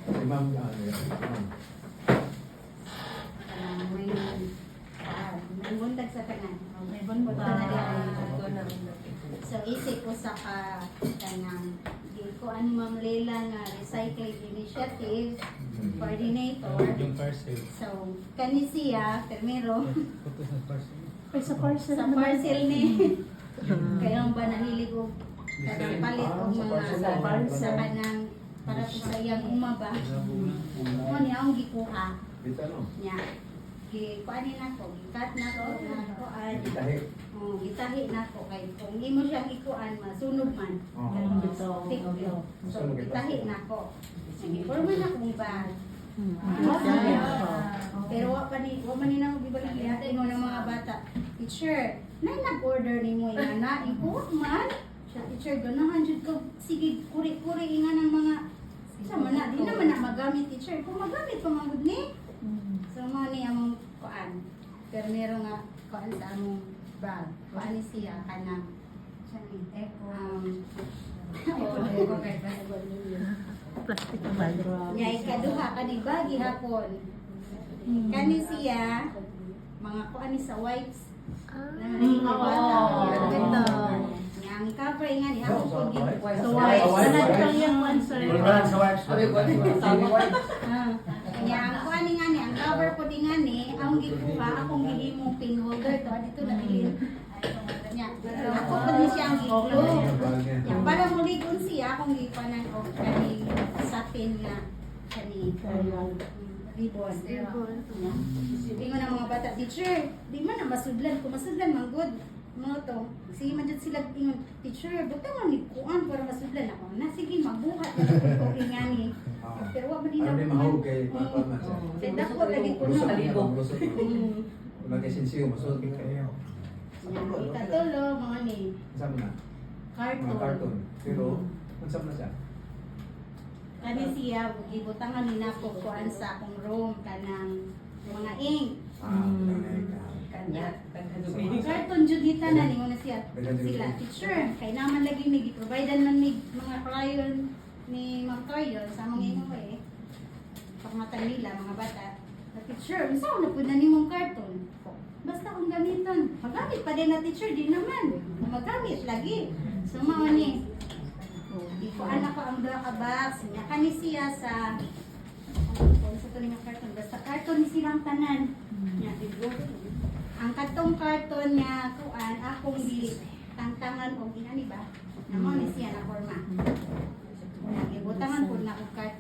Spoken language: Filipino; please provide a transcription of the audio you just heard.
Si ma'am ano yan? May bundag sa tanan. May bundag. So isip ko sa kanang ko ani Ma'am Leila nga Recycling Initiative Coordinator. Yung parcel. So kani siya permero Photo sa parcel. Ay, sa parcel. sa parcel ni kaya ba nahilig og kanang palit og mga sa kanang para po sa iyang umaba. Mo ni ang gikuha Dito no? niya. Kuanin nako, gikat nako na kuan. Ditahi. Oh, gitahi nako kay kung imo siyang ikuan masunog man. Oo. Stick yun. So gitahi nako. Sige, forma na kung bag. Pero wa pa ni wa man ni namo gibalik mo ng mga bata. Teacher, nay nag-order nimo ingana iko man. Siya teacher ganahan jud ko sige kuri-kuri inga ng mga sama na di naman na magamit teacher. Kung magamit pa man gud ni. So mo ni among kuan. Pero meron nga kuan sa among bag. Kuan ni siya kanang siya ni eco. Eco kay baseball niyo. Plastic bag. Nya ikaduha kani bagi hapon. Kani siya mga kuan ni sa wipes. Yang cover nga ni ako pud gid. So, why? Sanad lang yung answer. Wala sa wax. Yang kuan ni nga ni ang cover pud nga ni ang gikuha akong gihimong pin holder to dito na bilin. Nya ako pud ni siya ang gikuha. Yang para muligon siya akong gipanan og kani sapin nga kani ribbon. Ingon ang mga bata, teacher, di man na masudlan. Kung masudlan, man good. Mga to, sige man dyan sila ingon, teacher, bata man ni kuan para masudlan ako. Na sige, magbuhat na ako okay nga ni. Pero wag man din Ano ako. yung mahog kay Patman siya? Kaya dako lagi ko Lusot no. mo, lusot mo. Kung nag-esensiyo, masot kayo. Ikatulo, mga ni, Saan mo na? Mga carton. carton. Pero, kung saan na siya? Kani siya, ibutangan ni nako kuan sa akong room, kanang mga ink. Kanya. Karton jud kita na ningon na siya. Sila teacher kay naman lagi may gi-providean man mig mga crayon ni Ma'am Toyo sa mga ingon eh. Pagmatay nila mga bata. Na teacher, unsa na pud na nimong karton? Basta kung gamiton. Magamit pa din na teacher di naman. Magamit lagi. So mao ni ikuan ako ang duha ka box. Nya kani siya sa sa tuloy nga karton. Basta karton ni silang tanan. Nya ang katong karton niya kuan akong tangtangan og inani ba? Namo ni siya na forma. Ibutangan pud na og karton